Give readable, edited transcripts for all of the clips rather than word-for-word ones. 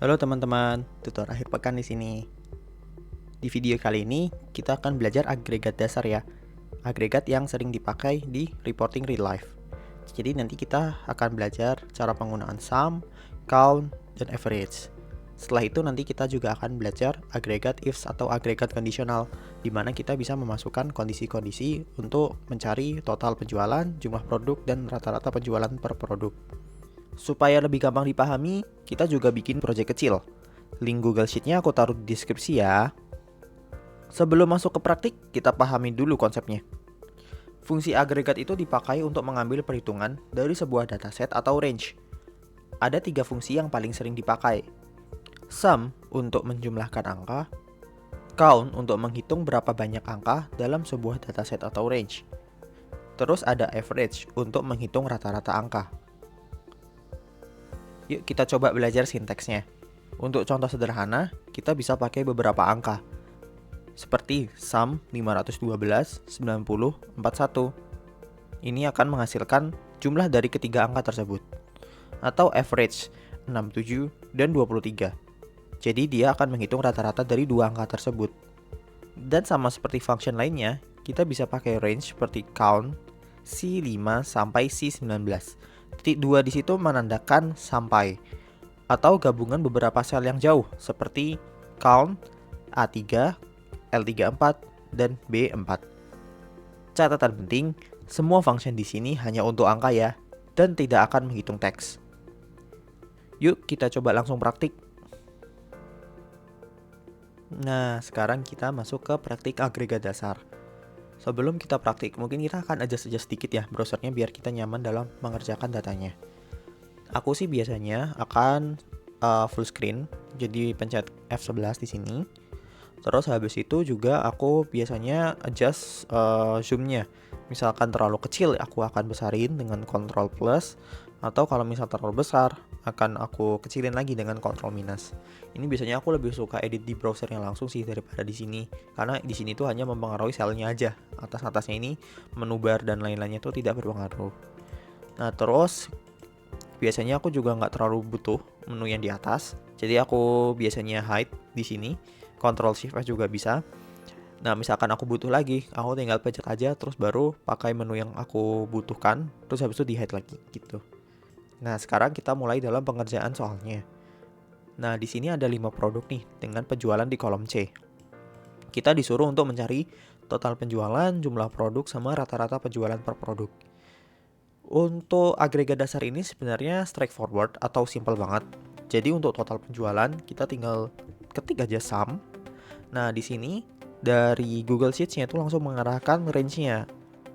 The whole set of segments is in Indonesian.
Halo teman-teman, tutor akhir pekan di sini. Di video kali ini kita akan belajar agregat dasar ya. Agregat yang sering dipakai di reporting real life. Jadi nanti kita akan belajar cara penggunaan sum, count, dan average. Setelah itu nanti kita juga akan belajar agregat ifs atau agregat kondisional, di mana kita bisa memasukkan kondisi-kondisi untuk mencari total penjualan, jumlah produk, dan rata-rata penjualan per produk. Supaya lebih gampang dipahami, kita juga bikin project kecil. Link Google Sheet-nya aku taruh di deskripsi ya. Sebelum masuk ke praktik, kita pahami dulu konsepnya. Fungsi agregat itu dipakai untuk mengambil perhitungan dari sebuah dataset atau range. Ada 3 fungsi yang paling sering dipakai. Sum untuk menjumlahkan angka, count untuk menghitung berapa banyak angka dalam sebuah dataset atau range. Terus ada average untuk menghitung rata-rata angka. Yuk kita coba belajar sinteksnya. Untuk contoh sederhana, kita bisa pakai beberapa angka. Seperti sum 512, 90, 41. Ini akan menghasilkan jumlah dari ketiga angka tersebut. Atau average 67 dan 23. Jadi dia akan menghitung rata-rata dari dua angka tersebut. Dan sama seperti function lainnya, kita bisa pakai range seperti count C5 sampai C19. Titik 2 di situ menandakan sampai atau gabungan beberapa sel yang jauh seperti count A3, L34, dan B4. Catatan penting, semua function di sini hanya untuk angka ya, dan tidak akan menghitung teks. Yuk kita coba langsung praktik. Nah, sekarang kita masuk ke praktik agregat dasar. Sebelum kita praktik, mungkin kita akan adjust sedikit ya browsernya biar kita nyaman dalam mengerjakan datanya. Aku sih biasanya akan full screen, jadi pencet F11 di sini. Terus habis itu juga aku biasanya adjust zoom-nya. Misalkan terlalu kecil, aku akan besarin dengan Ctrl plus, atau kalau misal terlalu besar, akan aku kecilin lagi dengan Ctrl minus. Ini biasanya aku lebih suka edit di browsernya langsung sih daripada di sini, karena di sini tuh hanya mempengaruhi selnya aja. Atas-atasnya ini menu bar dan lain-lainnya tuh tidak berpengaruh. Nah terus biasanya aku juga nggak terlalu butuh menu yang di atas, jadi aku biasanya hide di sini. Ctrl Shift F juga bisa. Nah misalkan aku butuh lagi, aku tinggal pencet aja terus baru pakai menu yang aku butuhkan, terus habis itu di hide lagi gitu. Nah, sekarang kita mulai dalam pengerjaan soalnya. Nah, di sini ada 5 produk nih dengan penjualan di kolom C. Kita disuruh untuk mencari total penjualan, jumlah produk, sama rata-rata penjualan per produk. Untuk agregat dasar ini sebenarnya straightforward atau simple banget. Jadi untuk total penjualan, kita tinggal ketik aja sum. Nah, di sini dari Google Sheets-nya itu langsung mengarahkan range-nya.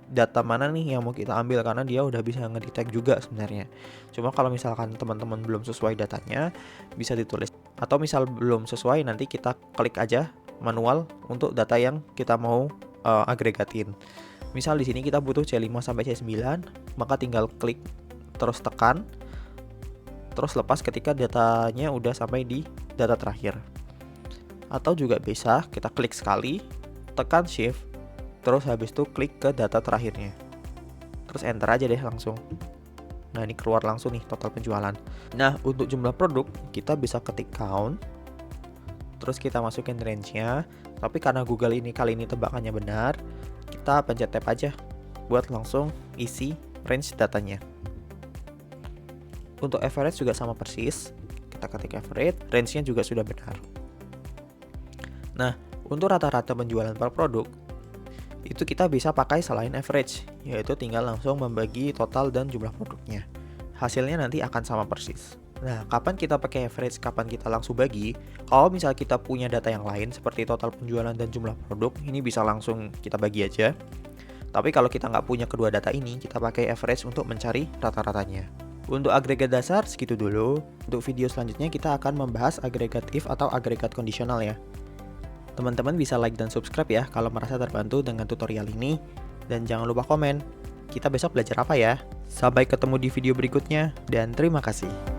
Data mana nih yang mau kita ambil, karena dia udah bisa ngedetect juga sebenarnya. Cuma kalau misalkan teman-teman belum sesuai datanya, bisa ditulis. Atau misal belum sesuai, nanti kita klik aja manual untuk data yang kita mau agregatin. Misal di sini kita butuh C5 sampai C9, maka tinggal klik terus tekan, terus lepas ketika datanya udah sampai di data terakhir. Atau juga bisa kita klik sekali, tekan shift, terus habis itu klik ke data terakhirnya. Terus enter aja deh langsung. Nah ini keluar langsung nih total penjualan. Nah untuk jumlah produk kita bisa ketik count, terus kita masukin range-nya. Tapi karena Google ini kali ini tebakannya benar, kita pencet tab aja buat langsung isi range datanya. Untuk average juga sama persis. Kita ketik average, range-nya juga sudah benar. Nah untuk rata-rata penjualan per produk, itu kita bisa pakai selain average, yaitu tinggal langsung membagi total dan jumlah produknya. Hasilnya nanti akan sama persis. Nah, kapan kita pakai average, kapan kita langsung bagi? Kalau misal kita punya data yang lain seperti total penjualan dan jumlah produk, ini bisa langsung kita bagi aja. Tapi kalau kita nggak punya kedua data ini, kita pakai average untuk mencari rata-ratanya. Untuk agregat dasar segitu dulu. Untuk video selanjutnya kita akan membahas agregat if atau agregat kondisional ya. Teman-teman bisa like dan subscribe ya kalau merasa terbantu dengan tutorial ini. Dan jangan lupa komen, kita besok belajar apa ya. Sampai ketemu di video berikutnya, dan terima kasih.